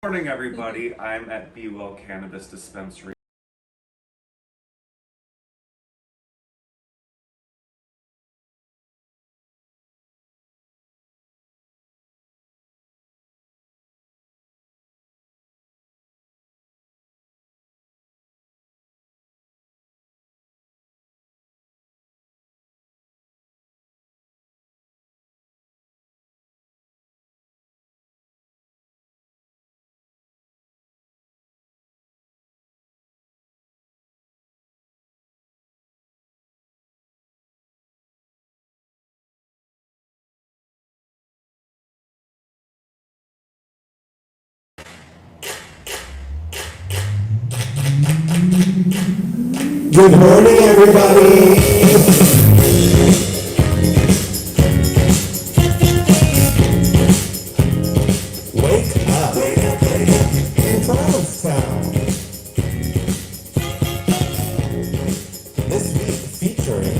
Morning, everybody. I'm at Be Well Cannabis Dispensary. Good morning, everybody. Wake up. In Provincetown. This week featuring.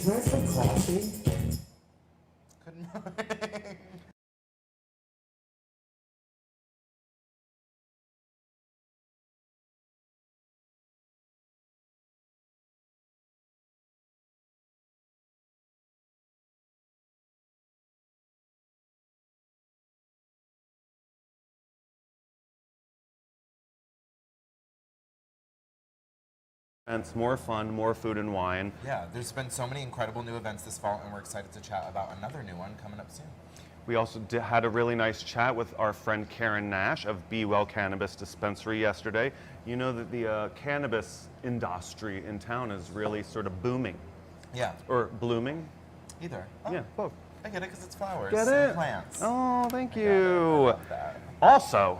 Can I have some coffee? Good morning. Events, more fun, more food and wine. Yeah, there's been so many incredible new events this fall, and we're excited to chat about another new one coming up soon. We also had a really nice chat with our friend Karen Nash of Be Well Cannabis Dispensary yesterday. You know that the cannabis industry in town is really sort of booming. Yeah. Or blooming. Either. Oh, Yeah, both. I get it because it's flowers Get and it? plants. Oh, thank I you. love that. Also,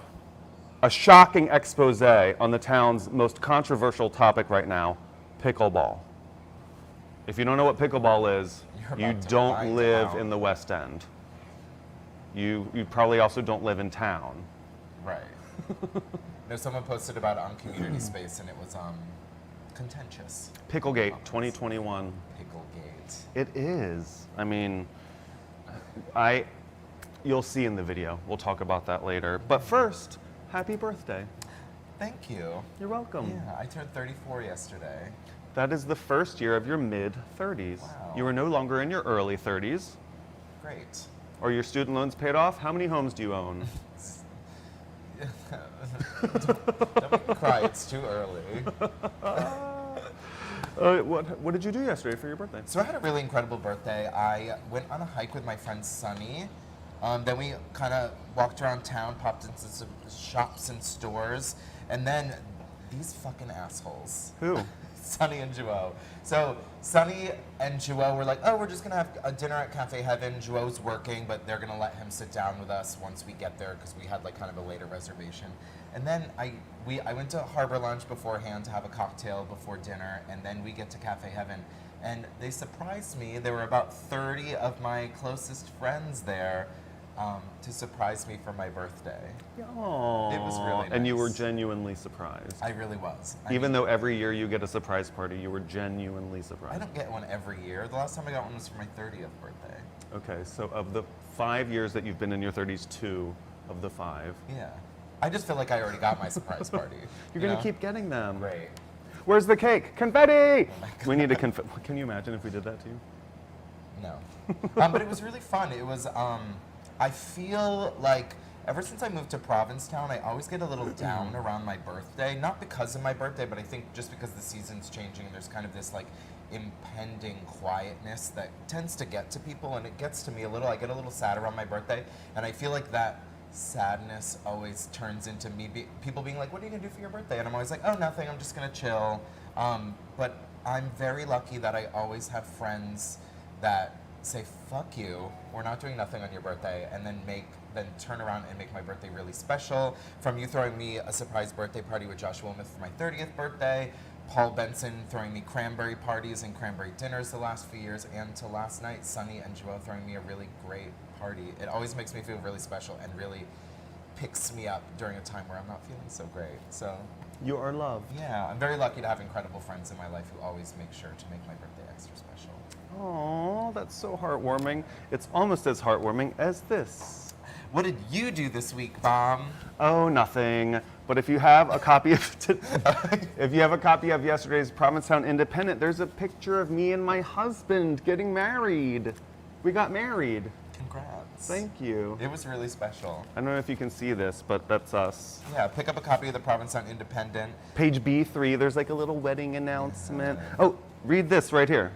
a shocking expose on the town's most controversial topic right now, pickleball. If you don't know what pickleball is, You're you about to don't find live out. in the West End. You probably also don't live in town. Right. No, someone posted about it on Community Space, and it was contentious. Picklegate 2021. Picklegate. It is. I mean, you'll see in the video. We'll talk about that later. But first, happy birthday. Thank you. You're welcome. Yeah, I turned 34 yesterday. That is the first year of your mid-30s. Wow. You are no longer in your early 30s. Great. Are your student loans paid off? How many homes do you own? Don't make me cry, it's too early. What did you do yesterday for your birthday? So I had a really incredible birthday. I went on a hike with my friend Sunny. Then we kind of walked around town, popped into some shops and stores, and then these fucking assholes. Who? Sunny and Joe. So Sunny and Joe were like, oh, we're just gonna have a dinner at Cafe Heaven. Joe's working, but they're gonna let him sit down with us once we get there because we had like kind of a later reservation. And then I went to Harbor Lunch beforehand to have a cocktail before dinner, and then we get to Cafe Heaven. And they surprised me. There were about 30 of my closest friends there to surprise me for my birthday. Oh. It was really And you were nice. genuinely surprised. I really was. Even though every year you get a surprise party, you were genuinely I surprised. don't get one every year. The last time I got one was for my 30th birthday. Okay, so of the 5 years that you've been in your 30s, 2 of the 5. Yeah. I just feel like I already got my surprise party. You're going to keep getting them. Great. Where's the cake? Confetti! Oh my God. We need to confetti. Can you imagine if we did that to you? No. But it was really fun. It was, I feel like ever since I moved to Provincetown, I always get a little down around my birthday. Not because of my birthday, but I think just because the season's changing and there's kind of this like impending quietness that tends to get to people, and it gets to me a little. I get a little sad around my birthday, and I feel like that sadness always turns into me people being like, what are you gonna do for your birthday? And I'm always like, oh, nothing, I'm just gonna chill. But I'm very lucky that I always have friends that say, fuck you, we're not doing nothing on your birthday, and then turn around and make my birthday really special. From you throwing me a surprise birthday party with Josh Wilmoth for my 30th birthday, Paul Benson throwing me cranberry parties and cranberry dinners the last few years, and to last night, Sunny and Joelle throwing me a really great party. It always makes me feel really special and really picks me up during a time where I'm not feeling so great. So You are loved. yeah, I'm very lucky to have incredible friends in my life who always make sure to make my birthday extra special. Oh, that's so heartwarming. It's almost as heartwarming as this. What did you do this week, Bomb? Oh, nothing. But if you have a copy of yesterday's Provincetown Independent, there's a picture of me and my husband getting married. We got married. Congrats. Thank you. It was really special. I don't know if you can see this, but that's us. Yeah, pick up a copy of the Provincetown Independent. Page B3, there's like a little wedding announcement. Oh, read this right here.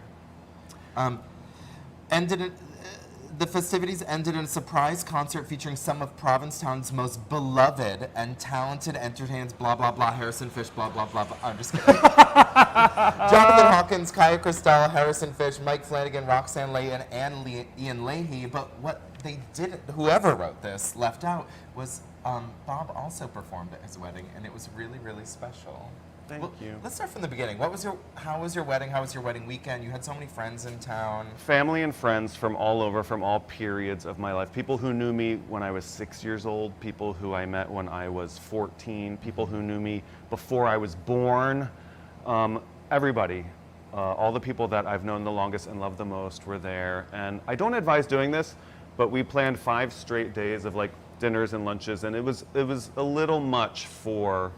The festivities ended in a surprise concert featuring some of Provincetown's most beloved and talented entertainers, blah, blah, blah, Harrison Fish, blah, blah, blah, blah. I'm just kidding. Jonathan Hawkins, Kaya Christel, Harrison Fish, Mike Flanagan, Roxanne Layton, and Ian Leahy. But what they didn't, whoever wrote this, left out was Bob also performed at his wedding, and it was really, really special. Thank you. Let's start from the beginning. How was your wedding? How was your wedding weekend? You had so many friends in town. Family and friends from all over, from all periods of my life. People who knew me when I was 6 years old, people who I met when I was 14, people who knew me before I was born. Everybody. All the people that I've known the longest and loved the most were there. And I don't advise doing this, but we planned 5 straight days of like dinners and lunches, and it was a little much for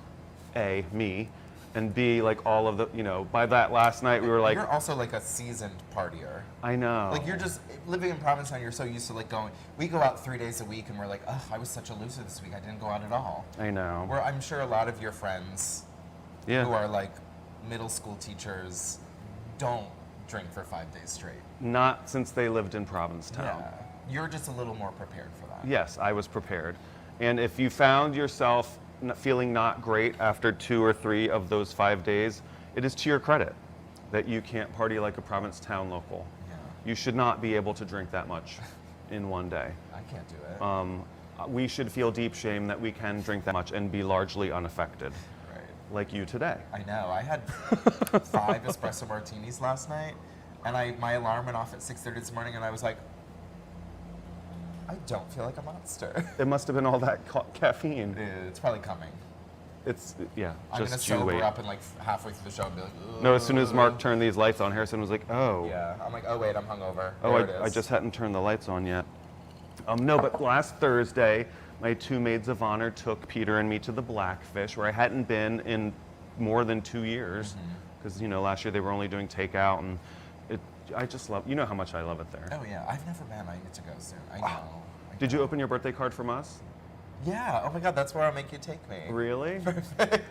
A, me, and B, like all of the, by that last night we were like. You're also like a seasoned partier. I know. Like you're just, living in Provincetown, you're so used to like going, we go out 3 days a week and we're like, oh, I was such a loser this week, I didn't go out at all. I know. Where I'm sure a lot of your friends who are like middle school teachers don't drink for 5 days straight. Not since they lived in Provincetown. Yeah. You're just a little more prepared for that. Yes, I was prepared. And if you found yourself feeling not great after 2 or 3 of those 5 days, it is to your credit that you can't party like a Provincetown local. Yeah. You should not be able to drink that much in one day. I can't do it. We should feel deep shame that we can drink that much and be largely unaffected, Right. like you today. I know. I had 5 espresso martinis last night, and my alarm went off at 6:30 this morning, and I was like, I don't feel like a monster. It must have been all that caffeine. It's probably coming. It's, yeah, I'm gonna just you sober wait. up and like halfway through the show and be like, ugh. No, as soon as Mark turned these lights on, Harrison was like, oh. Yeah, I'm like, oh wait, I'm hungover. Oh, There it is. I just hadn't turned the lights on yet. No, but last Thursday, my 2 maids of honor took Peter and me to the Blackfish, where I hadn't been in more than 2 years. Because, last year they were only doing takeout, and I just love, how much I love it there. Oh yeah, I've never been. I need to go soon. I know. Did you open your birthday card from us? Yeah. Oh my God, that's where I'll make you take me. Really?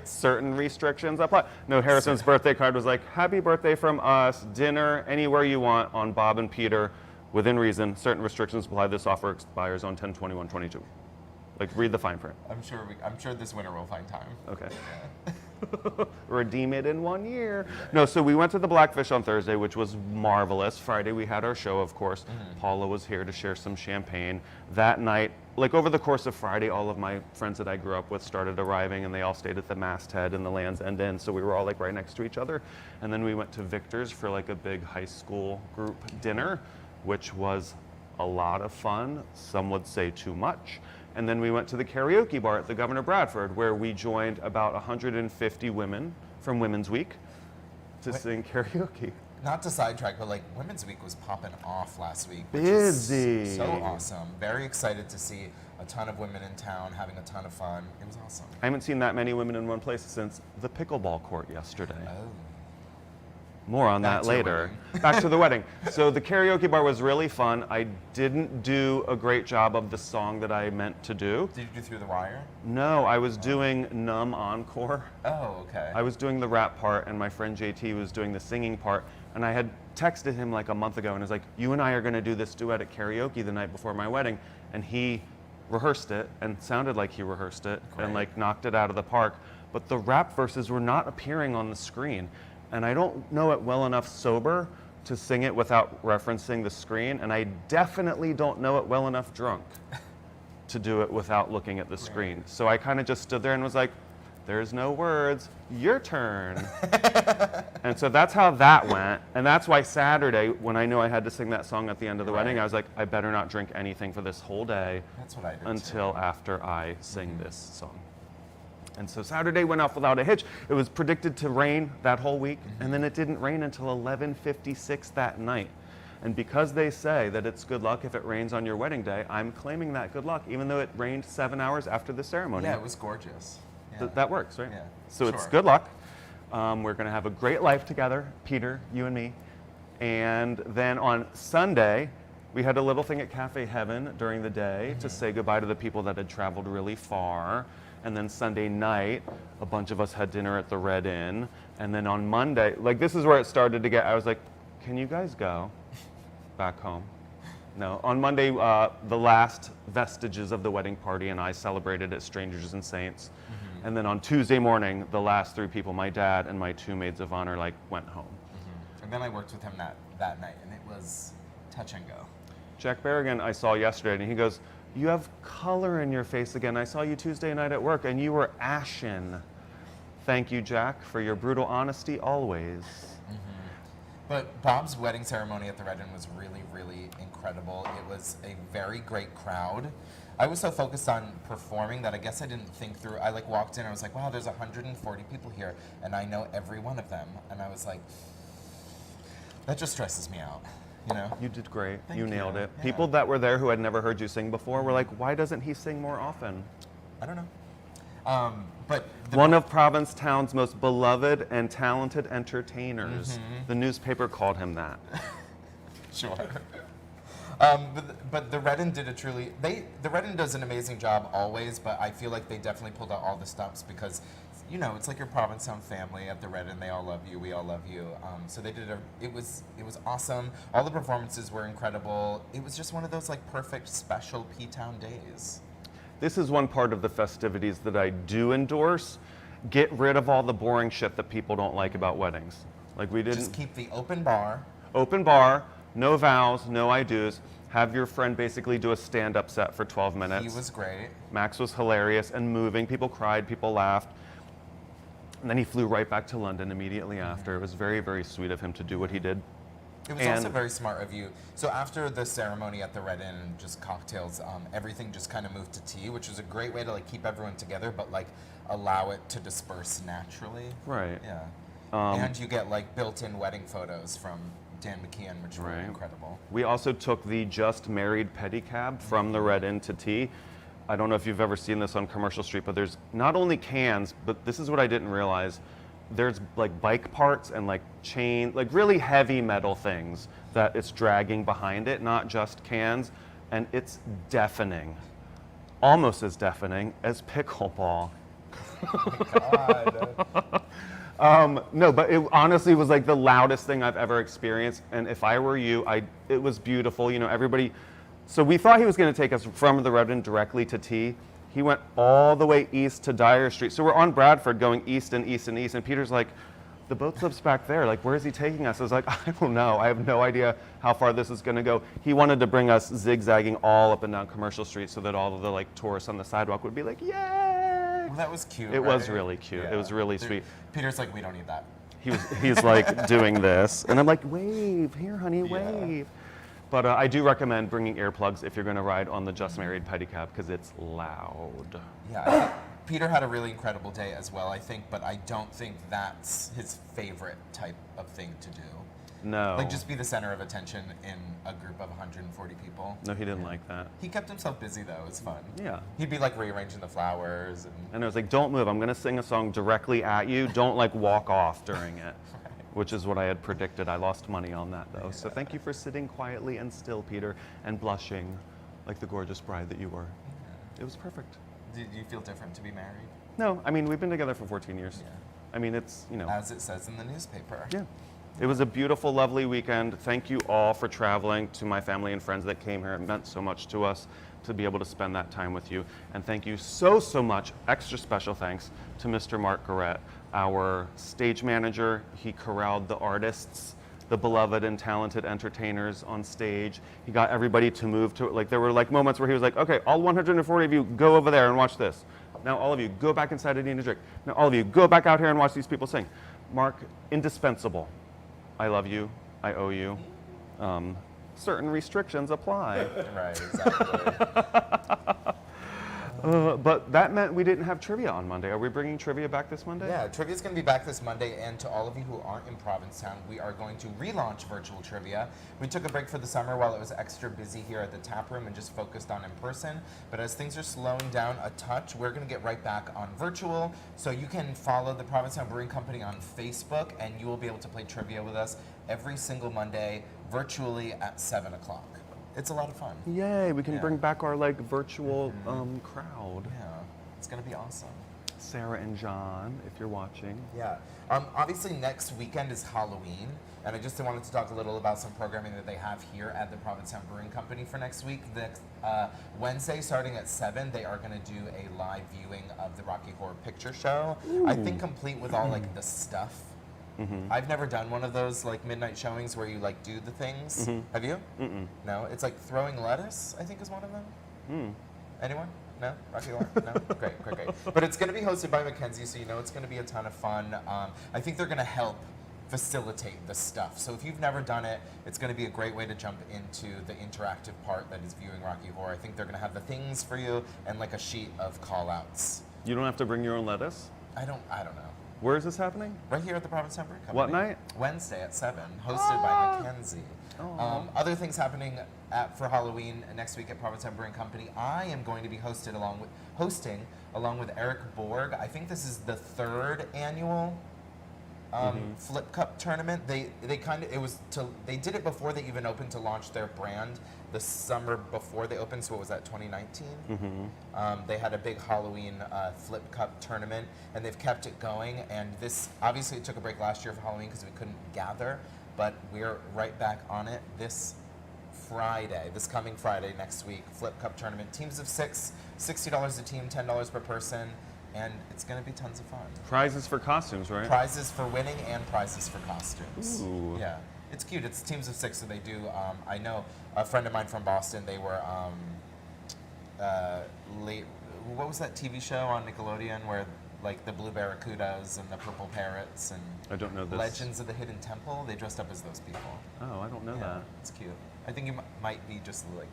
Certain restrictions apply. No, Harrison's birthday card was like, happy birthday from us, dinner, anywhere you want on Bob and Peter, within reason. Certain restrictions apply. This offer expires on 10/21/22. Like, read the fine print. I'm sure this winter we'll find time. Okay. Yeah. Redeem it in 1 year. No, so we went to the Blackfish on Thursday, which was marvelous. Friday we had our show, of course. Paula was here to share some champagne. That night, like over the course of Friday, all of my friends that I grew up with started arriving, and they all stayed at the Masthead and the Land's End Inn, so we were all like right next to each other. And then we went to Victor's for like a big high school group dinner, which was a lot of fun. Some would say too much. And then we went to the karaoke bar at the Governor Bradford, where we joined about 150 women from Women's Week to sing karaoke. Not to sidetrack, but like Women's Week was popping off last week. Which Busy. is so awesome. Very excited to see a ton of women in town having a ton of fun. It was awesome. I haven't seen that many women in one place since the pickleball court yesterday. Oh. More on Back that to your later. wedding. Back to the wedding. So the karaoke bar was really fun. I didn't do a great job of the song that I meant to do. Did you do Through the Wire? No, I was doing Numb Encore. Oh, okay. I was doing the rap part, and my friend JT was doing the singing part. And I had texted him like a month ago, and was like, you and I are going to do this duet at karaoke the night before my wedding. And he rehearsed it, and sounded like he rehearsed it, Great. and like knocked it out of the park. But the rap verses were not appearing on the screen. And I don't know it well enough sober to sing it without referencing the screen. And I definitely don't know it well enough drunk to do it without looking at the screen. So I kind of just stood there and was like, there's no words, your turn. And so that's how that went. And that's why Saturday, when I knew I had to sing that song at the end of the wedding, I was like, I better not drink anything for this whole day. That's what I did until too. after I sing this song. And so Saturday went off without a hitch. It was predicted to rain that whole week, and then it didn't rain until 11:56 that night. And because they say that it's good luck if it rains on your wedding day, I'm claiming that good luck, even though it rained 7 hours after the ceremony. Yeah, it was gorgeous. Yeah. That works, right? Yeah, So it's sure. good luck. We're going to have a great life together, Peter, you and me. And then on Sunday, we had a little thing at Cafe Heaven during the day to say goodbye to the people that had traveled really far. And then Sunday night, a bunch of us had dinner at the Red Inn. And then on Monday, like this is where it started to get, I was like, can you guys go back home? No. On Monday, the last vestiges of the wedding party and I celebrated at Strangers and Saints. And then on Tuesday morning, the last 3 people, my dad and my 2 maids of honor, like went home. And then I worked with him that night, and it was touch and go. Jack Berrigan I saw yesterday, and he goes, you have color in your face again. I saw you Tuesday night at work, and you were ashen. Thank you, Jack, for your brutal honesty always. But Bob's wedding ceremony at the Red Inn was really, really incredible. It was a very great crowd. I was so focused on performing that I guess I didn't think through. I like walked in, I was like, wow, there's 140 people here, and I know every one of them. And I was like, that just stresses me out, you know? You did great. Thank You you. nailed it. Yeah. People that were there who had never heard you sing before were like, why doesn't he sing more often? I don't know. But One of Provincetown's most beloved and talented entertainers. The newspaper called him that. Sure. But the Red Inn did a truly, the Red Inn does an amazing job always, but I feel like they definitely pulled out all the stops because, you know, it's like your Provincetown family at the Red Inn. They all love you. We all love you. So they did it was awesome. All the performances were incredible. It was just one of those like perfect special P-Town days. This is one part of the festivities that I do endorse. Get rid of all the boring shit that people don't like about weddings. Like we didn't. Just keep the open bar. Open bar, no vows, no I do's. Have your friend basically do a stand-up set for 12 minutes. He was great. Max was hilarious and moving. People cried, people laughed. And then he flew right back to London immediately after. It was very, very sweet of him to do what he did. It was also very smart of you. So after the ceremony at the Red Inn and just cocktails, everything just kind of moved to tea, which was a great way to like keep everyone together, but like allow it to disperse naturally. Right. Yeah. And you get like built-in wedding photos from Dan McKeon, which were incredible. We also took the Just Married pedicab from the Red Inn to tea. I don't know if you've ever seen this on Commercial Street, but there's not only cans, but this is what I didn't realize. There's like bike parts and like chain, like really heavy metal things that it's dragging behind it, not just cans. And it's deafening. Almost as deafening as pickleball. God. No, but it honestly was like the loudest thing I've ever experienced. And if I were you, it was beautiful. You know, everybody. So we thought he was going to take us from the Red Inn directly to tea. He went all the way east to Dyer Street. So we're on Bradford going east and east and east. And Peter's like, the boat slips back there. Like, where is he taking us? I was like, I don't know. I have no idea how far this is going to go. He wanted to bring us zigzagging all up and down Commercial Street so that all of the like tourists on the sidewalk would be like, yay! Well, that was cute. It right? was really cute. It was really sweet. Peter's like, we don't need that. He's like doing this. And I'm like, wave, here, honey, wave. But I do recommend bringing earplugs if you're going to ride on the Just Married pedicab because it's loud. Yeah, I think Peter had a really incredible day as well, I think, but I don't think that's his favorite type of thing to do. No. Like just be the center of attention in a group of 140 people. No, he didn't like that. He kept himself busy though, it was fun. Yeah. He'd be like rearranging the flowers And I was like, don't move. I'm going to sing a song directly at you. Don't like walk off during it. Which is what I had predicted. I lost money on that though. So thank you for sitting quietly and still, Peter, and blushing like the gorgeous bride that you were. It was perfect. Did you feel different to be married? No, I mean, we've been together for 14 years. Yeah. I mean, it's, you know. As it says in the newspaper. Yeah. It was a beautiful, lovely weekend. Thank you all for traveling. To my family and friends that came here. It meant so much to us to be able to spend that time with you. And thank you so, so much. Extra special thanks to Mr. Mark Garrett, our stage manager. He corralled the artists, the beloved and talented entertainers on stage. He got everybody to move to it. Like there were like moments where he was like, okay, all 140 of you go over there and watch this. Now all of you, go back inside and eat a drink. Now all of you, go back out here and watch these people sing. Mark, indispensable. I love you. I owe you. Certain restrictions apply. Right, exactly. But that meant we didn't have trivia on Monday. Are we bringing trivia back this Monday? Yeah, trivia's going to be back this Monday, and to all of you who aren't in Provincetown, we are going to relaunch virtual trivia. We took a break for the summer while it was extra busy here at the tap room and just focused on in person. But as things are slowing down a touch, we're going to get right back on virtual. So you can follow the Provincetown Brewing Company on Facebook, and you will be able to play trivia with us every single Monday virtually at 7 o'clock. It's a lot of fun. Yay, we can Yeah. bring back our like virtual crowd. Yeah, it's going to be awesome. Sarah and John, if you're watching. Yeah. Obviously, next weekend is Halloween, and I just wanted to talk a little about some programming that they have here at the Provincetown Brewing Company for next week. Next Wednesday, starting at 7, they are going to do a live viewing of the Rocky Horror Picture Show. I think complete with all like the stuff. I've never done one of those like midnight showings where you like do the things. Have you? No. It's like throwing lettuce, I think is one of them. Anyone? No? Rocky Horror? No? Great. But it's going to be hosted by Mackenzie, so you know it's going to be a ton of fun. I think they're going to help facilitate the stuff. So if you've never done it, it's going to be a great way to jump into the interactive part that is viewing Rocky Horror. I think they're going to have the things for you and like a sheet of call-outs. You don't have to bring your own lettuce? I don't know. Where is this happening? Right here at the Provincetown Brewing Company. What night? Wednesday at 7, hosted by Mackenzie. Aw. Other things happening for Halloween next week at Provincetown Brewing Company. I am going to be hosting along with Eric Borg. I think this is the 3rd annual Flip Cup tournament. They did it before they even opened to launch their brand the summer before they opened. So what was that, 2019? They had a big Halloween Flip Cup tournament, and they've kept it going. And this obviously it took a break last year for Halloween because we couldn't gather, but we're right back on it this coming Friday next week. Flip Cup tournament, teams of 6, $60 a team, $10 per person. And it's going to be tons of fun. Prizes for costumes, right? Prizes for winning and prizes for costumes. Ooh. Yeah, it's cute. It's teams of 6, so they do. I know a friend of mine from Boston. They were late. What was that TV show on Nickelodeon where like the blue barracudas and the purple parrots and I don't know this. Legends of the Hidden Temple? They dressed up as those people. Oh, I don't know that. It's cute. I think you might be just like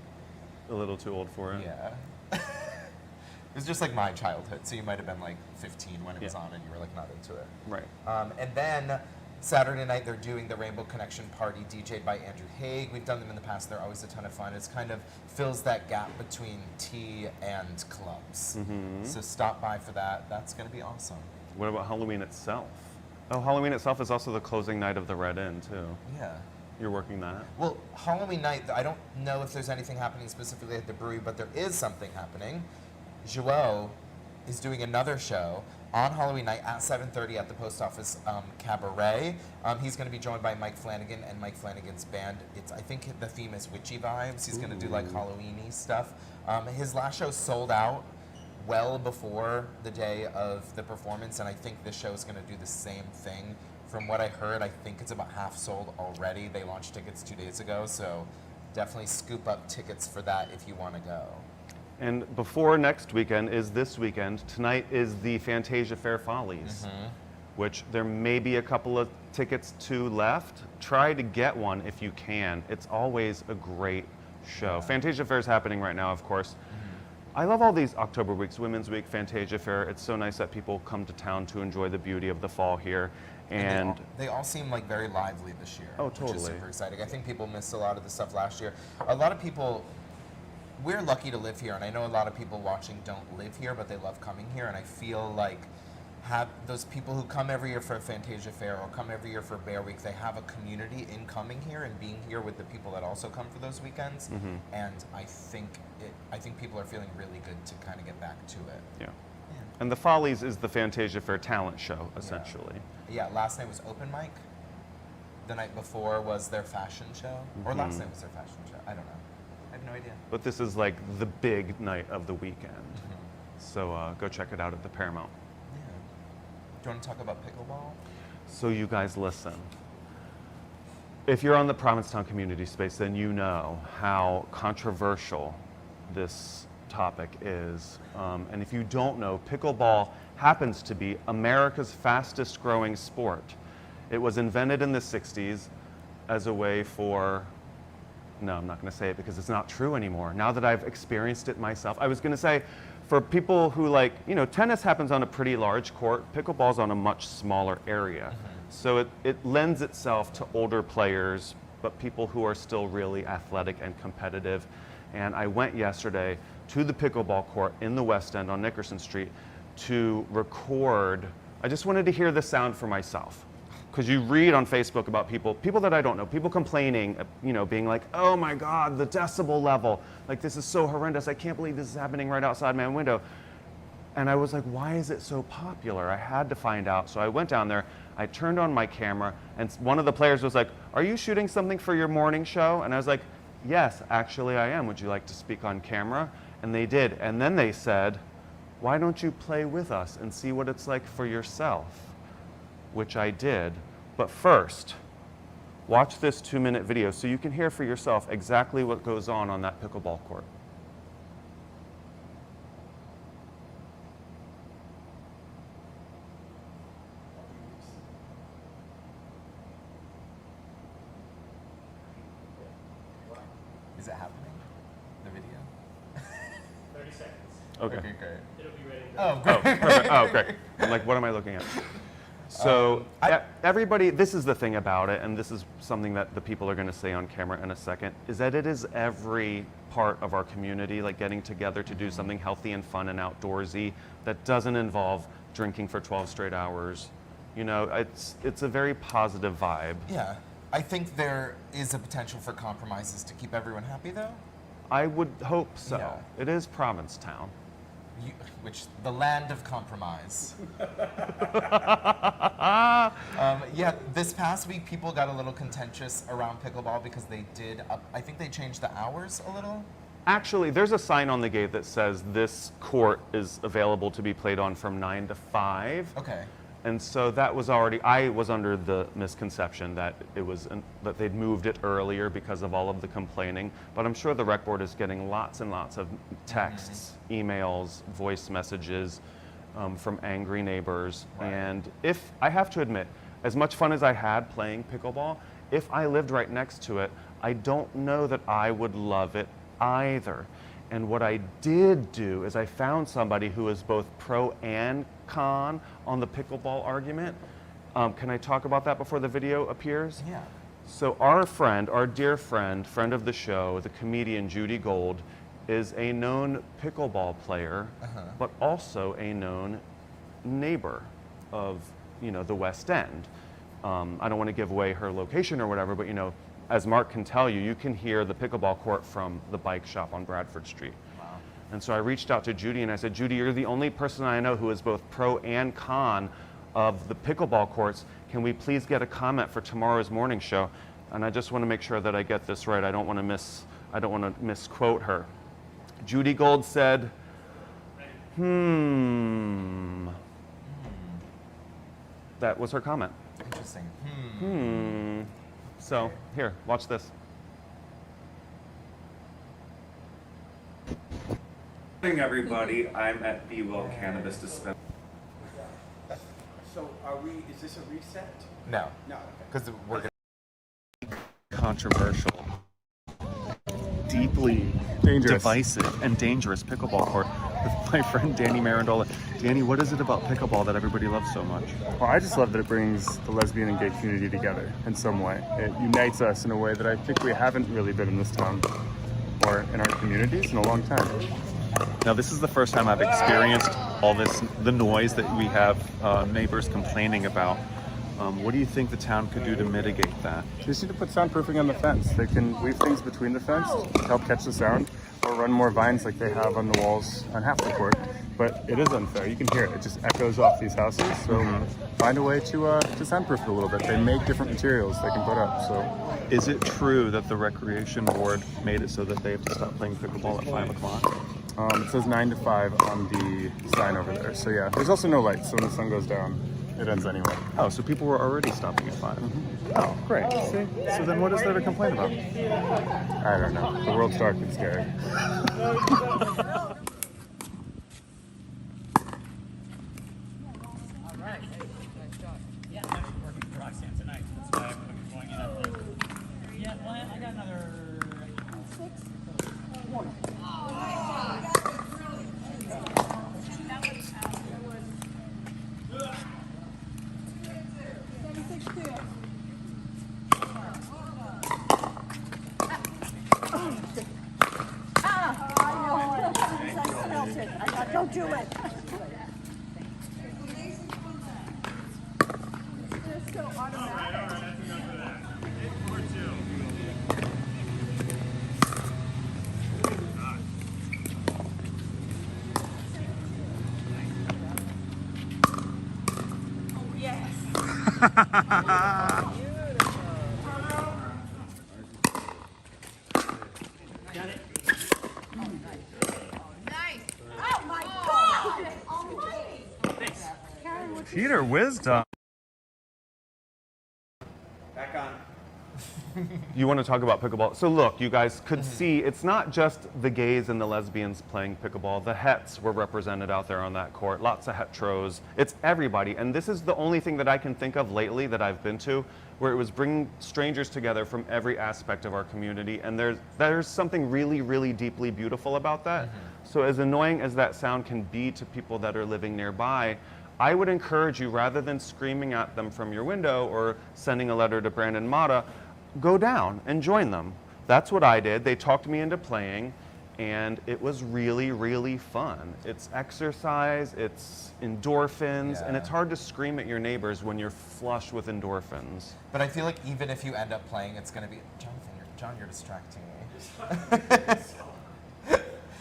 A little too old for it. yeah. It was just like my childhood, so you might have been like 15 when it was on and you were like not into it. Right. And then Saturday night they're doing the Rainbow Connection Party DJ'd by Andrew Haig. We've done them in the past. They're always a ton of fun. It's kind of fills that gap between tea and clubs. So stop by for that. That's going to be awesome. What about Halloween itself? Oh, Halloween itself is also the closing night of the Red Inn, too. Yeah. You're working that? Well, Halloween night, I don't know if there's anything happening specifically at the brewery, but there is something happening. Joel is doing another show on Halloween night at 7:30 at the Post Office Cabaret. He's going to be joined by Mike Flanagan and Mike Flanagan's band. I think the theme is witchy vibes. He's going to do like Halloween-y stuff. His last show sold out well before the day of the performance, and I think this show is going to do the same thing. From what I heard, I think it's about half sold already. They launched tickets 2 days ago, so definitely scoop up tickets for that if you want to go. And before next weekend is this weekend. Tonight is the Fantasia Fair Follies, which there may be a couple of tickets to left. Try to get one if you can. It's always a great show. Fantasia Fair is happening right now, of course. I love all these October weeks, Women's Week, Fantasia Fair. It's so nice that people come to town to enjoy the beauty of the fall here. And they all seem like very lively this year. Oh, Which totally. is super exciting. I think people missed a lot of the stuff last year. A lot of people, we're lucky to live here, and I know a lot of people watching don't live here, but they love coming here, and I feel like have those people who come every year for Fantasia Fair or come every year for Bear Week, they have a community in coming here and being here with the people that also come for those weekends. And I think people are feeling really good to kind of get back to it. yeah. And the Follies is the Fantasia Fair talent show, essentially. Yeah, last night was open mic. The night before was their fashion show. Or last night was their fashion show. I don't know. I have no idea. But this is like the big night of the weekend. So go check it out at the Paramount. Yeah. Do you want to talk about pickleball? So you guys listen. If you're on the Provincetown community space, then you know how controversial this topic is, and if you don't know, pickleball happens to be America's fastest growing sport. It was invented in the 60s as a way for, no, I'm not going to say it because it's not true anymore. Now that I've experienced it myself, I was going to say, for people who like, tennis happens on a pretty large court, pickleball's on a much smaller area. So it lends itself to older players, but people who are still really athletic and competitive. And I went yesterday to the pickleball court in the West End on Nickerson Street to record. I just wanted to hear the sound for myself. Because you read on Facebook about people that I don't know, people complaining, being like, oh my God, the decibel level, like this is so horrendous, I can't believe this is happening right outside my window. And I was like, why is it so popular? I had to find out. So I went down there, I turned on my camera, and one of the players was like, are you shooting something for your morning show? And I was like, yes, actually I am. Would you like to speak on camera? And they did. And then they said, why don't you play with us and see what it's like for yourself? Which I did. But first, watch this 2-minute video so you can hear for yourself exactly what goes on that pickleball court. Is it happening? The video? 30 seconds. Okay. Okay, great. It'll be ready. Oh, Oh, great. perfect. Oh, great. I'm like, what am I looking at? So everybody, this is the thing about it, and this is something that the people are going to say on camera in a second, is that it is every part of our community, like getting together to do something healthy and fun and outdoorsy that doesn't involve drinking for 12 straight hours. It's a very positive vibe. Yeah. I think there is a potential for compromises to keep everyone happy, though. I would hope so. Yeah. It is Provincetown. The land of compromise. Yeah, this past week people got a little contentious around pickleball because I think they changed the hours a little. Actually, there's a sign on the gate that says this court is available to be played on from 9 to 5. Okay. And so that was I was under the misconception that that they'd moved it earlier because of all of the complaining. But I'm sure the rec board is getting lots and lots of texts, emails, voice messages from angry neighbors. Right. And if I have to admit, as much fun as I had playing pickleball, if I lived right next to it, I don't know that I would love it either. And what I did do is I found somebody who is both pro and con on the pickleball argument. Can I talk about that before the video appears? Yeah. So our dear friend of the show, the comedian Judy Gold, is a known pickleball player, but also a known neighbor of, the West End. I don't want to give away her location or whatever, but as Mark can tell you, you can hear the pickleball court from the bike shop on Bradford Street. Wow. And so I reached out to Judy and I said, Judy, you're the only person I know who is both pro and con of the pickleball courts. Can we please get a comment for tomorrow's morning show? And I just want to make sure that I get this right. I don't want to misquote her. Judy Gold said, That was her comment. Interesting. So, here, watch this. Good morning, everybody. I'm at Be Well Cannabis Dispensary. So is this a reset? No. No. Because we're going controversial, deeply divisive, and dangerous pickleball court with my friend Danny Marandola. Danny, what is it about pickleball that everybody loves so much? Well, I just love that it brings the lesbian and gay community together in some way. It unites us in a way that I think we haven't really been in this town or in our communities in a long time. Now, this is the first time I've experienced all this, the noise that we have neighbors complaining about. What do you think the town could do to mitigate that? They just need to put soundproofing on the fence. They can weave things between the fence to help catch the sound, or run more vines like they have on the walls on half the court. But it is unfair. You can hear it. It just echoes off these houses. So find a way to soundproof it a little bit. They make different materials they can put up. So, is it true that the recreation board made it so that they have to stop playing pickleball at 5 o'clock? it says 9 to 5 on the sign over there. So yeah, there's also no lights. So when the sun goes down, it ends anyway. Oh, so people were already stopping at 5. Oh, great. See? So then what is there to complain about? I don't know. The world's dark and scary. Don't do it. They're so automatic. Peter Wisdom. Back on. You want to talk about pickleball? So look, you guys could see it's not just the gays and the lesbians playing pickleball. The hets were represented out there on that court. Lots of heteros. It's everybody. And this is the only thing that I can think of lately that I've been to where it was bringing strangers together from every aspect of our community. And there's something really, really deeply beautiful about that. So as annoying as that sound can be to people that are living nearby, I would encourage you, rather than screaming at them from your window or sending a letter to Brandon Mata, go down and join them. That's what I did. They talked me into playing, and it was really, really fun. It's exercise, it's endorphins, and it's hard to scream at your neighbors when you're flush with endorphins. But I feel like even if you end up playing, it's going to be, John, you're distracting me.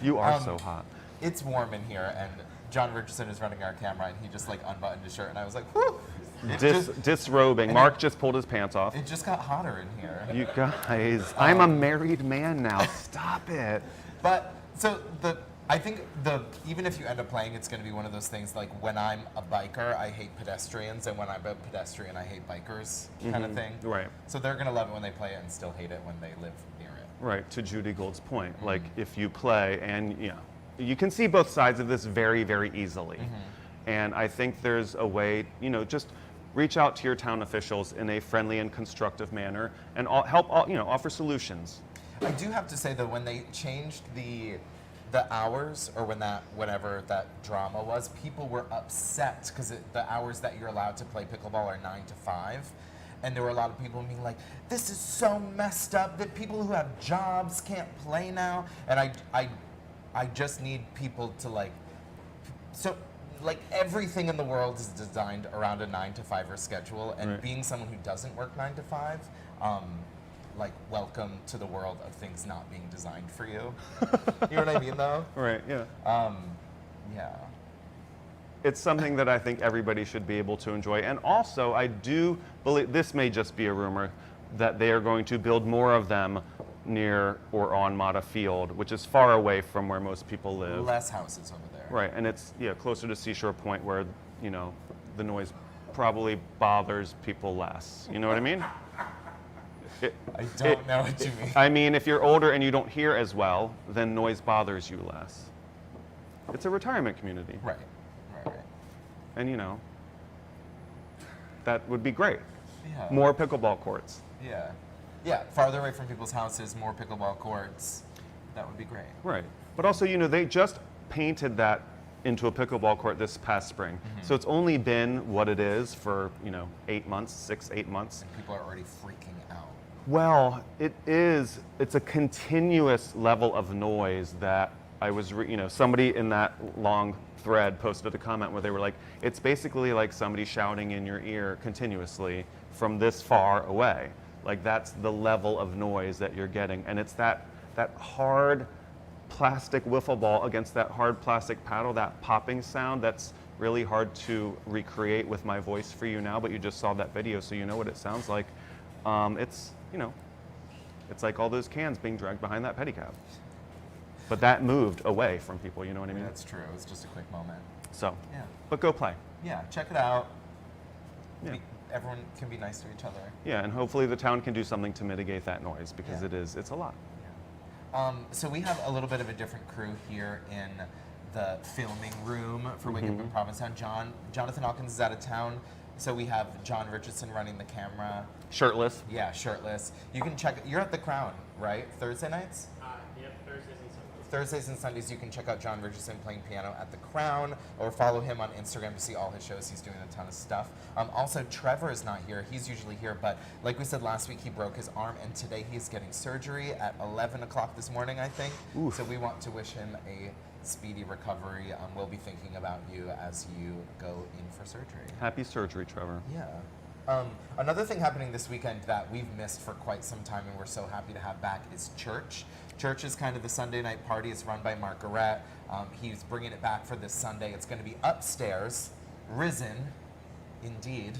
You are so hot. It's warm in here, and John Richardson is running our camera, and he just like unbuttoned his shirt, and I was like, whew. Disrobing. Mark just pulled his pants off. It just got hotter in here. You guys, I'm a married man now. Stop it. But so I think even if you end up playing, it's going to be one of those things like when I'm a biker, I hate pedestrians, and when I'm a pedestrian, I hate bikers, kind of thing. Right. So they're going to love it when they play it and still hate it when they live near it. Right. To Judy Gold's point, like if you play and you can see both sides of this very, very easily. And I think there's a way, just reach out to your town officials in a friendly and constructive manner and help, offer solutions. I do have to say though, when they changed the hours, or whenever that drama was, people were upset because the hours that you're allowed to play pickleball are 9 to 5. And there were a lot of people being like, this is so messed up that people who have jobs can't play now. And I just need people to everything in the world is designed around a 9 to 5 schedule, and being someone who doesn't work 9 to 5, welcome to the world of things not being designed for you. You know what I mean though? Right, yeah. Yeah. It's something that I think everybody should be able to enjoy. And also, I do believe, this may just be a rumor, that they are going to build more of them near or on Mata Field, which is far away from where most people live. Less houses over there. Right, and it's closer to Seashore Point where, the noise probably bothers people less. You know what I mean? I don't know what you mean. I mean, if you're older and you don't hear as well, then noise bothers you less. It's a retirement community. Right. And that would be great. Yeah. More pickleball courts. Yeah. Yeah, farther away from people's houses, more pickleball courts. That would be great. Right. But also, they just painted that into a pickleball court this past spring. So it's only been what it is for, 8 months, 6-8 months. And people are already freaking out. Well, it's a continuous level of noise that I was, somebody in that long thread posted a comment where they were like, it's basically like somebody shouting in your ear continuously from this far away. Like that's the level of noise that you're getting. And it's that hard plastic wiffle ball against that hard plastic paddle, that popping sound that's really hard to recreate with my voice for you now, but you just saw that video, so you know what it sounds like. It's like all those cans being dragged behind that pedicab. But that moved away from people, you know what I mean? That's true. It was just a quick moment. So, yeah. But go play. Yeah, check it out. Yeah. Everyone can be nice to each other. Yeah, and hopefully the town can do something to mitigate that noise because it's a lot. Yeah. So we have a little bit of a different crew here in the filming room for Wake Up in Provincetown. Jonathan Hawkins is out of town, so we have John Richardson running the camera. Shirtless. Yeah, shirtless. You can check. You're at the Crown, right? Thursday nights. Yep, Thursdays and Sundays. Thursdays and Sundays, you can check out John Richardson playing piano at the Crown, or follow him on Instagram to see all his shows. He's doing a ton of stuff. Also, Trevor is not here. He's usually here, but like we said last week, he broke his arm, and today he's getting surgery at 11 o'clock this morning, I think. So we want to wish him a speedy recovery. We'll be thinking about you as you go in for surgery. Happy surgery, Trevor. Yeah. Another thing happening this weekend that we've missed for quite some time and we're so happy to have back is church. Church is kind of the Sunday night party. It's run by Margaret. He's bringing it back for this Sunday. It's going to be upstairs, risen, indeed,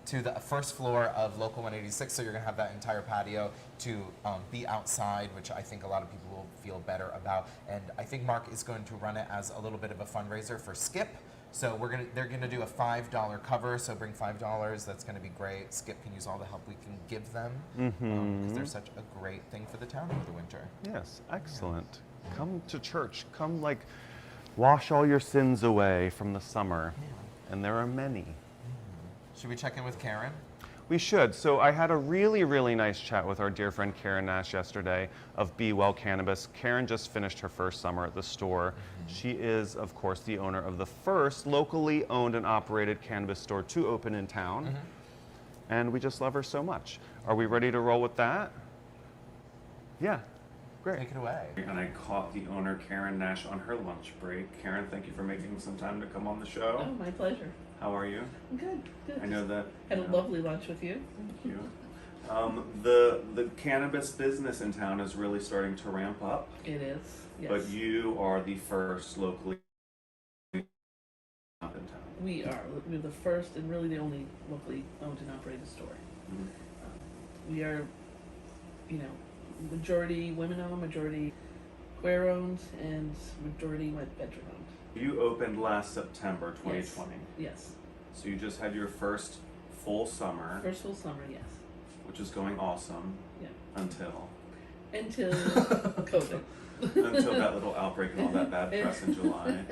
to the first floor of Local 186. So you're going to have that entire patio to be outside, which I think a lot of people will feel better about. And I think Mark is going to run it as a little bit of a fundraiser for Skip. So they're gonna do a $5 cover. So bring $5. That's gonna be great. Skip can use all the help we can give them because they're such a great thing for the town over the winter. Yes, excellent. Come to church. Come wash all your sins away from the summer, and there are many. Should we check in with Karen? We should. So I had a really, really nice chat with our dear friend Karen Nash yesterday of Be Well Cannabis. Karen just finished her first summer at the store. She is, of course, the owner of the first locally owned and operated cannabis store to open in town. And we just love her so much. Are we ready to roll with that? Yeah, great. Take it away. And I caught the owner, Karen Nash, on her lunch break. Karen, thank you for making some time to come on the show. Oh, my pleasure. How are you? I'm good, good. I know that. Had a lovely lunch with you. Thank you. The cannabis business in town is really starting to ramp up. It is, yes. But you are the first locally up in town. We are. We're the first and really the only locally owned and operated store. We are, majority women-owned, majority queer-owned, and majority veteran-owned. You opened last September 2020. Yes. So you just had your first full summer. First full summer, yes. Which is going awesome. Yeah. Until COVID. Until that little outbreak and all that bad press in July.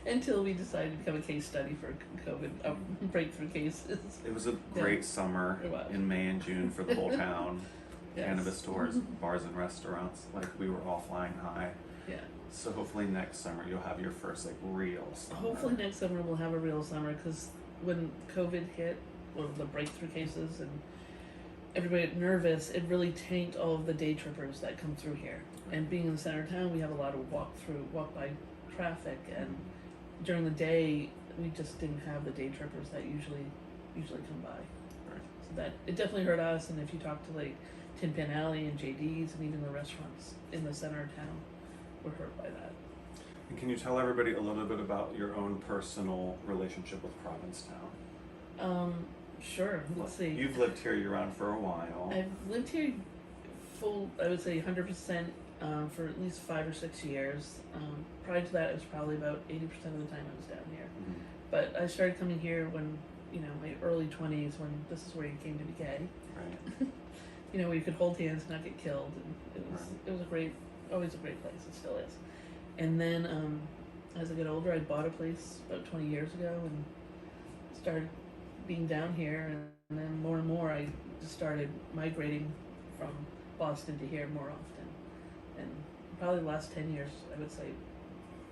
Until we decided to become a case study for COVID breakthrough cases. It was a great summer in May and June for the whole town. Yes. Cannabis stores, bars and restaurants, we were all flying high. Yeah. So hopefully next summer you'll have your first real summer. Hopefully next summer we'll have a real summer, because when COVID hit, or the breakthrough cases, and everybody got nervous, it really tanked all of the day trippers that come through here. And being in the center of town, we have a lot of walk by traffic, and during the day we just didn't have the day trippers that usually come by. Right. So that it definitely hurt us. And if you talk to Tin Pan Alley and JD's and even the restaurants in the center of town, were hurt by that. And can you tell everybody a little bit about your own personal relationship with Provincetown? Sure. Let's see. You've lived here year-round for a while. I've lived here I would say 100% for at least 5 or 6 years. Prior to that, it was probably about 80% of the time I was down here. But I started coming here when, my early 20s, when this is where you came to be gay. Right. Where you could hold hands and not get killed. And it was always a great place. It still is. And then as I got older, I bought a place about 20 years ago and started being down here. And then more and more, I just started migrating from Boston to here more often. And probably the last 10 years, I would say,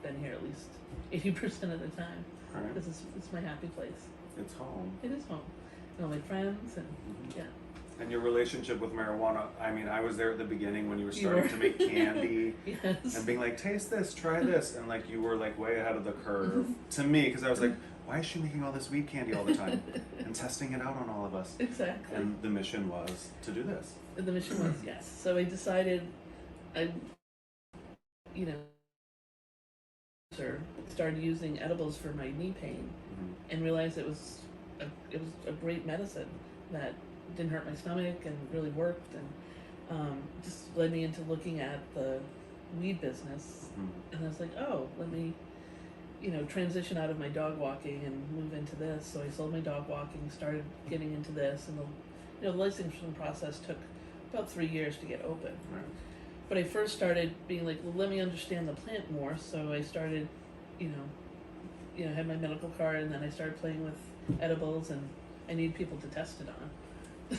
been here at least 80% of the time. Right. It's my happy place. It's home. It is home. And all my friends, and yeah. And your relationship with marijuana, I was there at the beginning when you were starting to make candy. Yes. And being like, taste this, try this. And you were way ahead of the curve to me, because I was like, why is she making all this weed candy all the time and testing it out on all of us? Exactly. And the mission was to do this. The mission was, yes. So I decided started using edibles for my knee pain, and realized it was a great medicine that didn't hurt my stomach and really worked, and just led me into looking at the weed business. And I was like, oh, let me transition out of my dog walking and move into this. So I sold my dog walking, started getting into this, and the licensing process took about 3 years to get open. Right. But I first started being like, well, let me understand the plant more. So I started, had my medical card, and then I started playing with edibles, and I need people to test it on.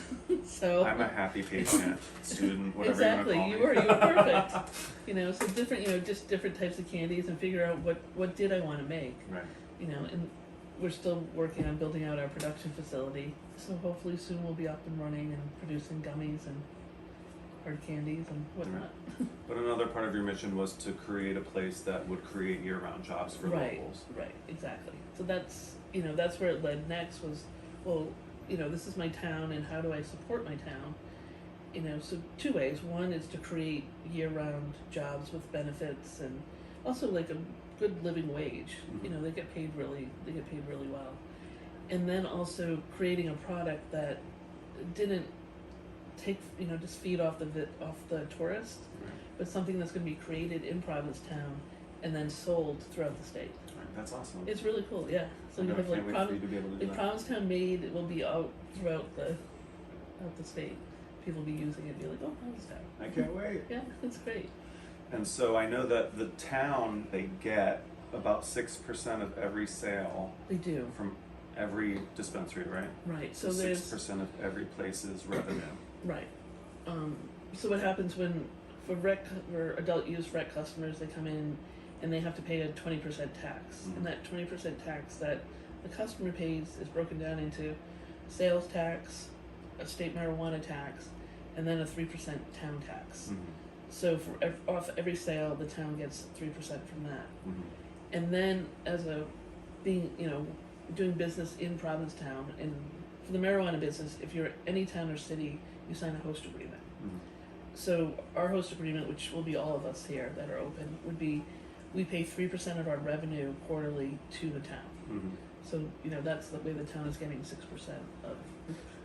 So I'm a happy patient, student, whatever exactly, you you want were to call me. perfect. So different, just different types of candies, and figure out what did I want to make. Right. And we're still working on building out our production facility. So hopefully soon we'll be up and running and producing gummies and hard candies and whatnot. But another part of your mission was to create a place that would create year-round jobs for Right, locals. right, exactly. So that's where it led next was, well, this is my town and how do I support my town? So two ways. One is to create year-round jobs with benefits and also like a good living wage. Mhm. They get paid really well. And then also creating a product that didn't take, just feed off the tourist, Right. but something that's going to be created in Provincetown and then sold throughout the state. Right, that's awesome. It's really cool, yeah. So I you know, have I can't wait for you to be able to do that. Provincetown made, it will be out throughout the state. People will be using it and be like, oh, Provincetown. I can't wait. Yeah, it's great. And so I know that the town, they get about 6% of every sale They do. from every dispensary, right? Right. So there's 6% of every place's revenue. right. So what happens for adult use rec customers, they come in and they have to pay a 20% tax, Mhm. and that 20% tax that the customer pays is broken down into sales tax, a state marijuana tax, and then a 3% town tax. Mhm. So off every sale, the town gets 3% from that. Mhm. And then doing business in Provincetown, and for the marijuana business, if you're any town or city, you sign a host agreement. Mhm. So our host agreement, which will be all of us here that are open, would be we pay 3% of our revenue quarterly to the town. Mhm. So that's the way the town is getting 6% of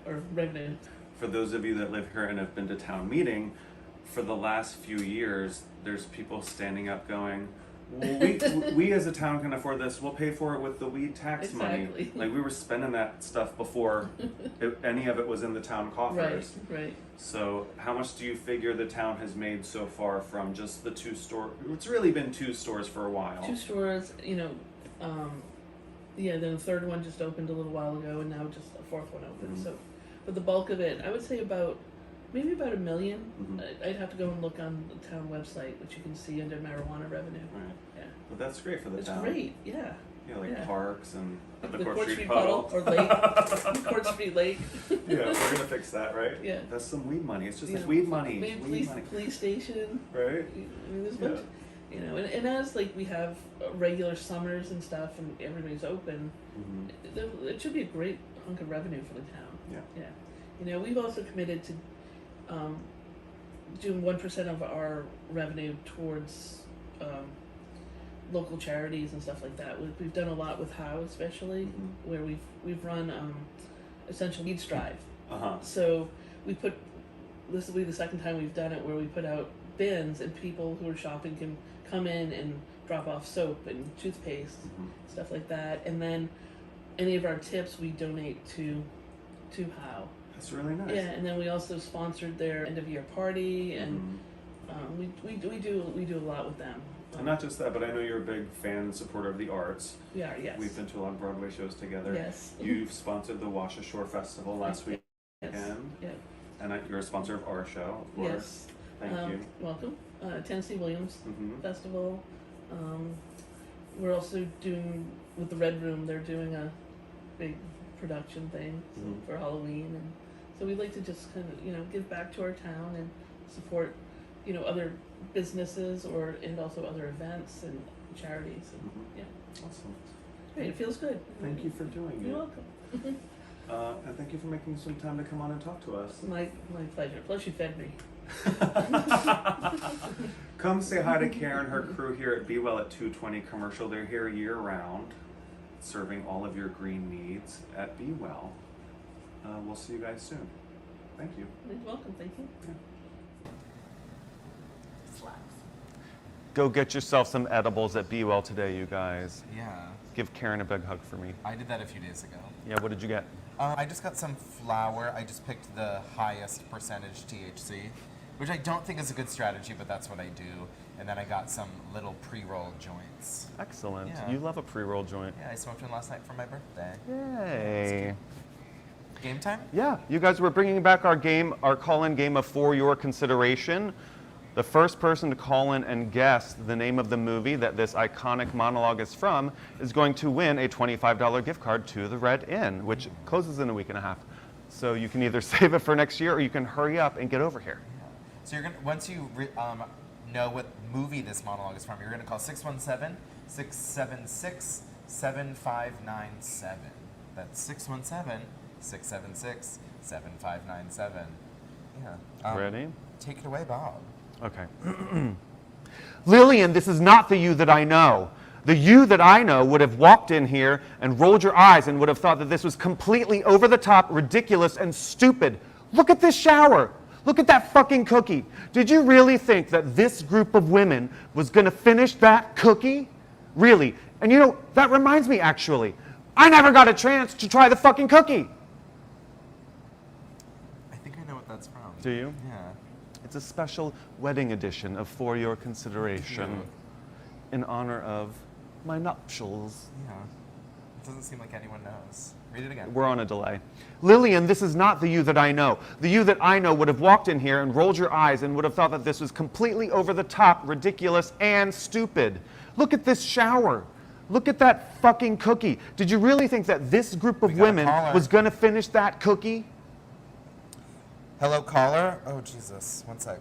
our revenue. For those of you that live here and have been to town meeting, for the last few years, there's people standing up going, well, we as a town can afford this. We'll pay for it with the weed tax money. Exactly. Like we were spending that stuff before any of it was in the town coffers. Right. So how much do you figure the town has made so far from just the 2 store? It's really been 2 stores for a while. 2 stores, then the third one just opened a little while ago, and now just a 4th one opened. Mhm. So, but the bulk of it, I would say maybe about $1 million. Mhm. I'd have to go and look on the town website, which you can see under marijuana revenue. Right. Yeah, But that's great for the it's town. great. Yeah, Yeah, like Yeah. parks and the Court Court Street Street Puddle Puddle. or Lake, Court Street Lake. Yeah, we're gonna fix that, right? Yeah. That's some weed money. It's just You like know, weed money. Maybe Weed money. police station. Right? I mean, there's a bunch. And as we have regular summers and stuff, and everybody's open, Mhm. it should be a great hunk of revenue for the town. Yeah. Yeah. We've also committed to doing 1% of our revenue towards local charities and stuff like that. We've done a lot with Howe, especially, Mhm. where we've run Essential Needs Drive. Uh-huh. So this will be the second time we've done it, where we put out bins and people who are shopping can come in and drop off soap and toothpaste, Mhm. stuff like that. And then any of our tips we donate to Howe. That's really nice. Yeah, and then we also sponsored their end of year party, and Mhm. we do a lot with them. And not just that, but I know you're a big fan and supporter of the arts. We are, yes. We've been to a lot of Broadway shows together. Yes. You've sponsored the Wash Ashore Festival last Yes. weekend. Yeah. And you're a sponsor of our show, of course. Yes. Thank you. Welcome. Tennessee Williams Mhm. Festival. We're also doing with the Red Room. They're doing a big production thing Mhm. for Halloween, and so we'd like to just kind of give back to our town and support other businesses and also other events and charities. And, Mhm. Yeah, Awesome. great. It feels good. Thank you for doing You're it. welcome. And thank you for making some time to come on and talk to us. My pleasure. Plus, you fed me. Come say hi to Karen, her crew here at Be Well at 220 Commercial. They're here year round, serving all of your green needs at Be Well. We'll see you guys soon. Thank you. You're welcome. Thank you. Go get yourself some edibles at Be Well today, you guys. Yeah. Give Karen a big hug for me. I did that a few days ago. Yeah, what did you get? I just got some flour. I just picked the highest percentage THC, which I don't think is a good strategy, but that's what I do. And then I got some little pre-roll joints. Excellent. Yeah. You love a pre-roll joint. Yeah, I smoked one last night for my birthday. Yay. Game time? Yeah, you guys were bringing back our game, our call-in game of For Your Consideration. The first person to call in and guess the name of the movie that this iconic monologue is from is going to win a $25 gift card to the Red Inn, which closes in a week and a half. So you can either save it for next year or you can hurry up and get over here. So you're gonna once you know what movie this monologue is from, you're gonna call 617-676-7597. That's 617-676-7597. Yeah. Ready? Take it away, Bob. Okay. Lillian, this is not the you that I know. The you that I know would have walked in here and rolled your eyes and would have thought that this was completely over the top, ridiculous, and stupid. Look at this shower. Look at that fucking cookie. Did you really think that this group of women was going to finish that cookie? Really? And you know, that reminds me actually. I never got a chance to try the fucking cookie. I think I know what that's from. Do you? Yeah. It's a special wedding edition of For Your Consideration in honor of my nuptials. Yeah. It doesn't seem like anyone knows. Read it again. We're on a delay. Lillian, this is not the you that I know. The you that I know would have walked in here and rolled your eyes and would have thought that this was completely over the top, ridiculous, and stupid. Look at this shower. Look at that fucking cookie. Did you really think that this group of women was going to finish that cookie? Hello, caller. Oh, Jesus. One sec.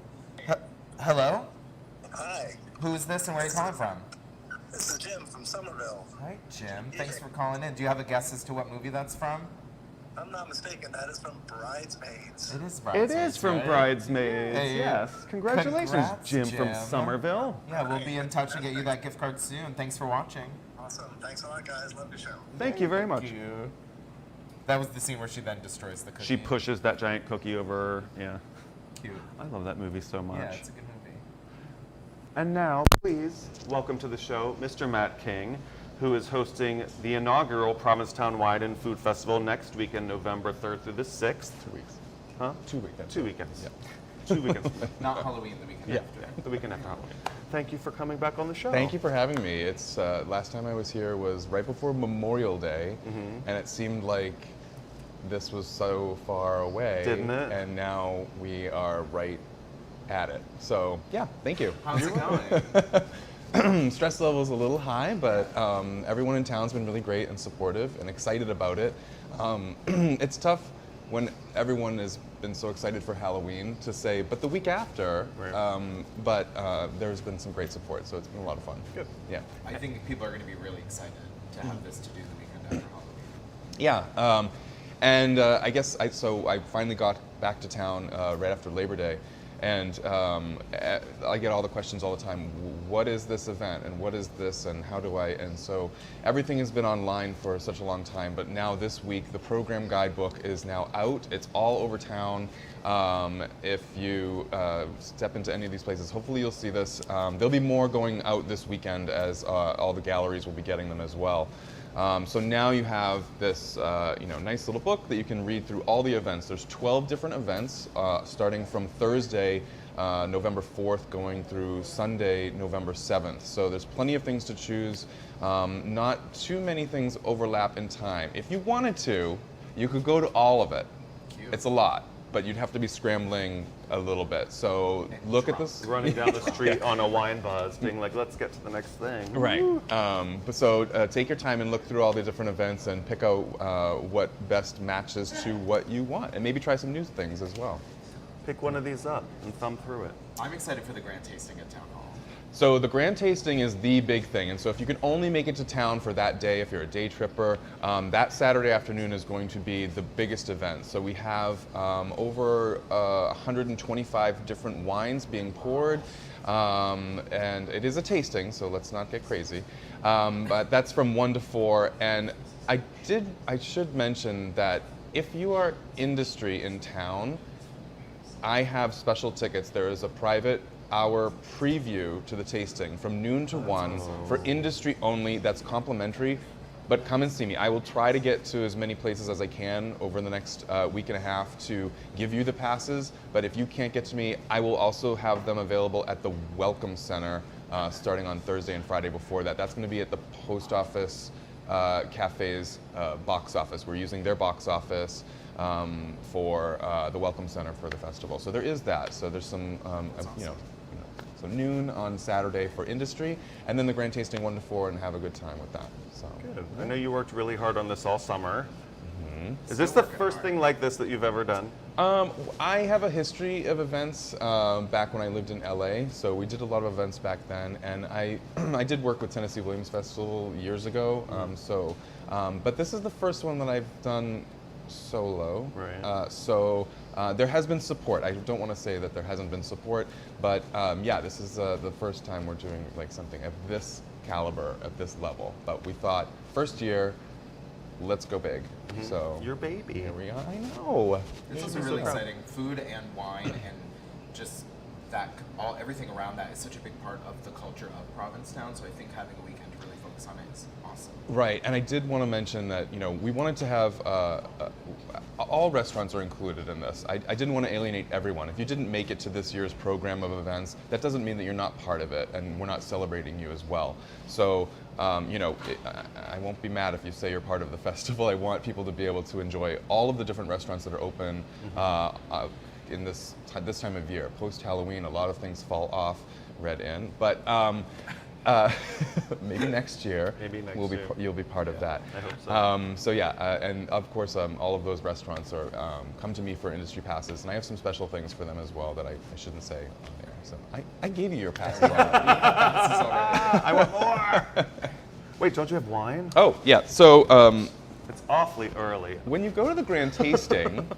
Hello? Hi. Who is this and where are you calling from? This is Jim from Somerville. Hi, Jim. Thanks for calling in. Do you have a guess as to what movie that's from? I'm not mistaken. That is from Bridesmaids. It is Bridesmaids. It is from right? Bridesmaids, Hey, yes. Congratulations, congrats, Jim from Somerville. Yeah, we'll be in touch and get you that gift card soon. Thanks for watching. Awesome. Thanks a lot, guys. Love the show. Thank you very much. Thank you. That was the scene where she then destroys the cookie. She pushes that giant cookie over, yeah. Cute. I love that movie so much. Yeah, it's a good movie. And now, please welcome to the show Mr. Matt King, who is hosting the inaugural Provincetown Wine and Food Festival next weekend, November 3rd through the 6th. 2 weeks. Huh? 2 weekends. 2 weekends. Yeah. 2 weekends. Not Halloween, the weekend after. Yeah, the weekend after Halloween. Thank you for coming back on the show. Thank you for having me. It's last time I was here was right before Memorial Day, and it seemed like this was so far away. Didn't it? And now we are right at it. So yeah, thank you. How's it going? Stress level's a little high, but everyone in town's been really great and supportive and excited about it. It's tough when everyone has been so excited for Halloween to say, but the week after, Right. but there's been some great support, so it's been a lot of fun. Good. Yeah. I think people are going to be really excited to have this to do the weekend after Halloween. Yeah, and I guess I finally got back to town right after Labor Day, and I get all the questions all the time. What is this event, and what is this, and how do I? And so everything has been online for such a long time, but now this week the program guidebook is now out. It's all over town. If you step into any of these places, hopefully you'll see this. There'll be more going out this weekend as all the galleries will be getting them as well. So now you have this nice little book that you can read through all the events. There's 12 different events starting from Thursday, November 4th, going through Sunday, November 7th. So there's plenty of things to choose. Not too many things overlap in time. If you wanted to, you could go to all of it. Cute. It's a lot, but you'd have to be scrambling a little bit. So look at this. Running down the street on a wine buzz, being like, let's get to the next thing. Right. Take your time and look through all the different events and pick out what best matches to what you want, and maybe try some new things as well. Pick one of these up and thumb through it. I'm excited for the grand tasting at Town Hall. So the grand tasting is the big thing, and so if you can only make it to town for that day, if you're a day tripper, that Saturday afternoon is going to be the biggest event. So we have over 125 different wines being poured, and it is a tasting, so let's not get crazy. But that's from 1 to 4, and I should mention that if you are industry in town, I have special tickets. There is a private hour preview to the tasting from noon to 1 for industry only. That's complimentary, but come and see me. I will try to get to as many places as I can over the next week and a half to give you the passes, but if you can't get to me, I will also have them available at the Welcome Center starting on Thursday and Friday before that. That's going to be at the Post Office Cafe's box office. We're using their box office. for the Welcome Center for the festival. So there is that. So there's some, so noon on Saturday for industry, and then the grand tasting 1 to 4, and have a good time with that. So Good. I know you worked really hard on this all summer. Is this the first thing like this that you've ever done? I have a history of events back when I lived in LA, so we did a lot of events back then, and I I did work with Tennessee Williams Festival years ago. But this is the first one that I've done solo. Right. There has been support. I don't want to say that there hasn't been support, but yeah, this is the first time we're doing like something of this caliber, at this level. But we thought, first year, let's go big. So Your baby. here we are. I know. It's also really exciting. Food and wine and just everything around that is such a big part of the culture of Provincetown. So I think having a weekend to really focus on it is awesome. Right, and I did want to mention that we wanted to have all restaurants are included in this. I didn't want to alienate everyone. If you didn't make it to this year's program of events, that doesn't mean that you're not part of it, and we're not celebrating you as well. So I won't be mad if you say you're part of the festival. I want people to be able to enjoy all of the different restaurants that are open in this time of year. Post Halloween, a lot of things fall off, read in, but maybe next year. You'll be part of that. I hope so. So yeah, and of course, all of those restaurants are come to me for industry passes, and I have some special things for them as well that I shouldn't say on there. So I gave you your passes already. I want more. Wait, don't you have wine? Oh yeah. So It's awfully early. when you go to the grand tasting,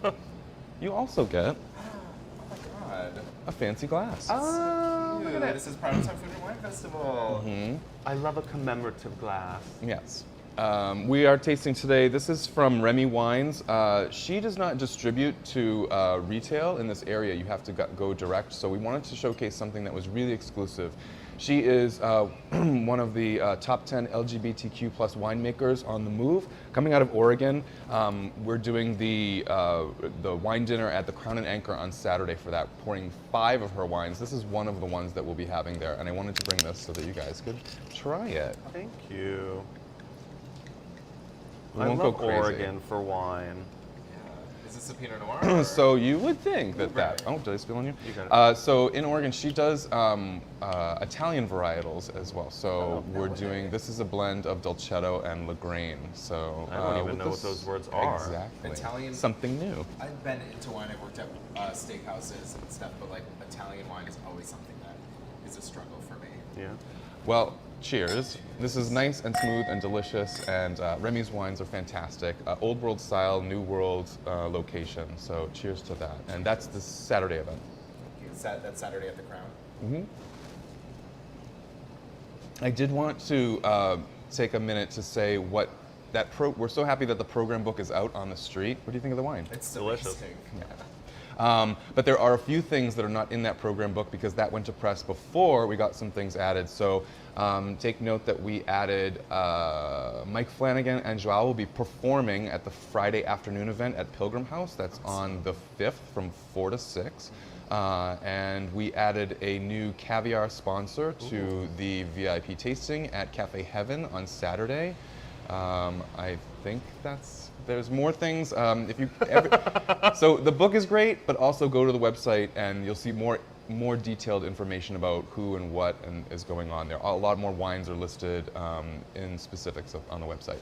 you also get Oh my god. a fancy glass. Oh, look at it. This is Provincetown Food and Wine Festival. I love a commemorative glass. Yes. We are tasting today. This is from Remy Wines. She does not distribute to retail in this area. You have to go direct. So we wanted to showcase something that was really exclusive. She is one of the top 10 LGBTQ plus winemakers on the move, coming out of Oregon. We're doing the wine dinner at the Crown and Anchor on Saturday for that, pouring 5 of her wines. This is one of the ones that we'll be having there, and I wanted to bring this so that you guys could try it. Thank you. We I won't love go crazy. Oregon for wine. Is this a Pinot Noir? So you would think that. Oh, did I spill on you? You got it. So in Oregon, she does Italian varietals as well. So we're doing. This is a blend of Dolcetto and Lagrange. So I don't even with know what this- those words are. Exactly. Italian. Something new. I've been into wine. I've worked at steakhouses and stuff, but like Italian wine is always something that is a struggle for me. Yeah. Well, cheers. This is nice and smooth and delicious, and Remy's wines are fantastic. Old world style, new world location. So cheers to that. And that's the Saturday event. That's Saturday at the Crown. I did want to take a minute to say what we're so happy that the program book is out on the street. What do you think of the wine? It's Delicious. amazing. But there are a few things that are not in that program book because that went to press before we got some things added. So take note that we added Mike Flanagan and Joao will be performing at the Friday afternoon event at Pilgrim House. That's on the 5th from 4 to 6. And we added a new caviar sponsor to the VIP tasting at Cafe Heaven on Saturday. I think there's more things. So the book is great, but also go to the website and you'll see more detailed information about who and what is going on there. A lot more wines are listed in specifics on the website.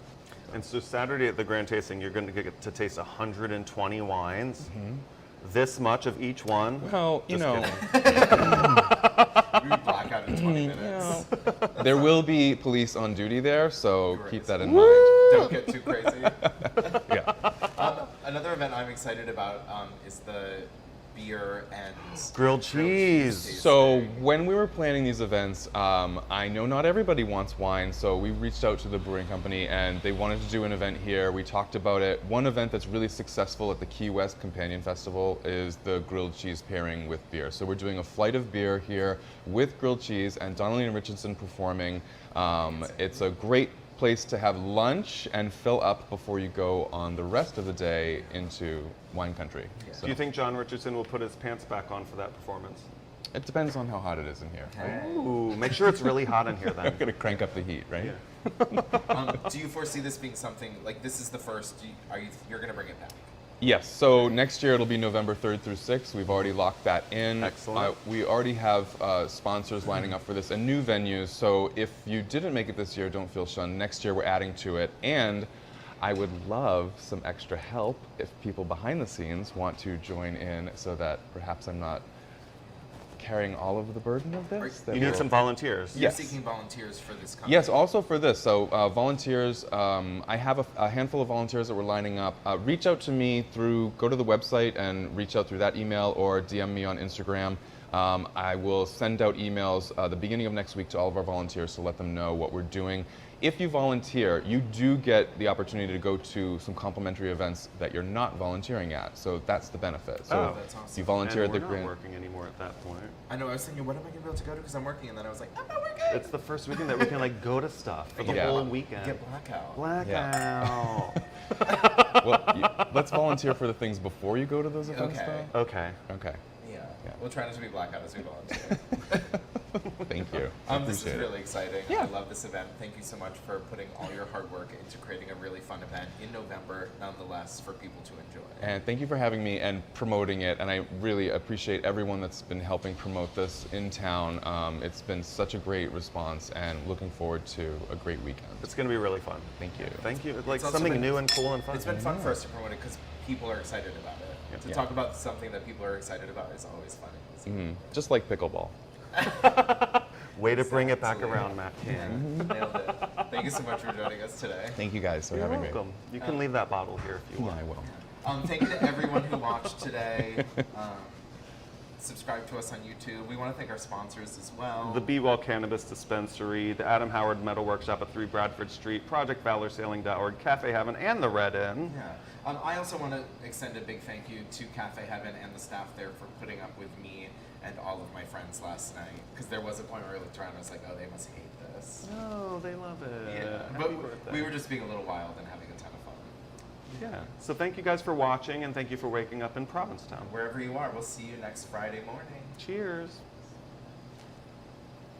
And so Saturday at the Grand Tasting, you're going to get to taste 120 wines. This much of each one. Well, We black out in 20 minutes. There will be police on duty there, so keep that in Don't get too crazy. Yeah. Another event I'm excited about is the beer and Grilled cheese. So when we were planning these events, I know not everybody wants wine, so we reached out to the brewing company and they wanted to do an event here. We talked about it. One event that's really successful at the Key West Companion Festival is the grilled cheese pairing with beer. So we're doing a flight of beer here with grilled cheese and Donnelly and Richardson performing. It's a great place to have lunch and fill up before you go on the rest of the day into wine country. So Do you think John Richardson will put his pants back on for that performance? it depends on how hot it is in here. Ooh, make sure it's really hot in here then. I'm gonna crank up the heat, right? Yeah. Do you foresee this being something like this is the first? You're going to bring it back? Yes, so next year it'll be November 3rd through 6th. We've already locked that in. Excellent. We already have sponsors lining up for this and new venues, so if you didn't make it this year, don't feel shunned. Next year we're adding to it, and I would love some extra help if people behind the scenes want to join in so that perhaps I'm not carrying all of the burden of this. You need some volunteers. You're seeking volunteers for this company. Yes, also for this. So volunteers, I have a handful of volunteers that we're lining up. Reach out to me go to the website and reach out through that email or DM me on Instagram. I will send out emails the beginning of next week to all of our volunteers to let them know what we're doing. If you volunteer, you do get the opportunity to go to some complimentary events that you're not volunteering at. So that's the benefit. So that's awesome. you volunteer And at the we're Grand. not working anymore at that point. I know, I was thinking, what am I going to be able to go to because I'm working? And then I was like, I'm not working. It's the first weekend that we can like go to stuff for the Yeah. whole weekend. Get blackout. Blackout. Well, let's volunteer for the things before you go to those events, Okay. though. Okay. Okay. Yeah. We'll try not to be blackout as we volunteer. Thank you. This is Appreciate it. really exciting. Yeah. I love this event. Thank you so much for putting all your hard work into creating a really fun event in November, nonetheless, for people to enjoy. And thank you for having me and promoting it. And I really appreciate everyone that's been helping promote this in town. It's been such a great response, and looking forward to a great weekend. It's going to be really fun. Thank you. Thank you. Like It's also something been- new and cool and fun. It's been fun for us to promote it because people are excited about it. Yep. To Yeah. talk about something that people are excited about is always fun. Just like pickleball. Way to bring it back Exactly. around, Matt King. Nailed it. Thank you so much for joining us today. Thank you guys for You're having welcome. You can leave that bottle here if you me. want. Yeah, I will. Thank you to everyone who watched today. Subscribe to us on YouTube. We want to thank our sponsors as well. The Be Well Cannabis Dispensary, the Adam Howard Metal Workshop at 3 Bradford Street, ProjectValorSailing.org, Cafe Heaven, and the Red Inn. Yeah. I also want to extend a big thank you to Cafe Heaven and the staff there for putting up with me and all of my friends last night. Because there was a point where I looked around and I was like, oh, they must hate this. Oh, they love it. Yeah. Happy But birthday. we were just being a little wild and having a ton of fun. Yeah. So thank you guys for watching, and thank you for waking up in Provincetown. Wherever you are, we'll see you next Friday morning. Cheers.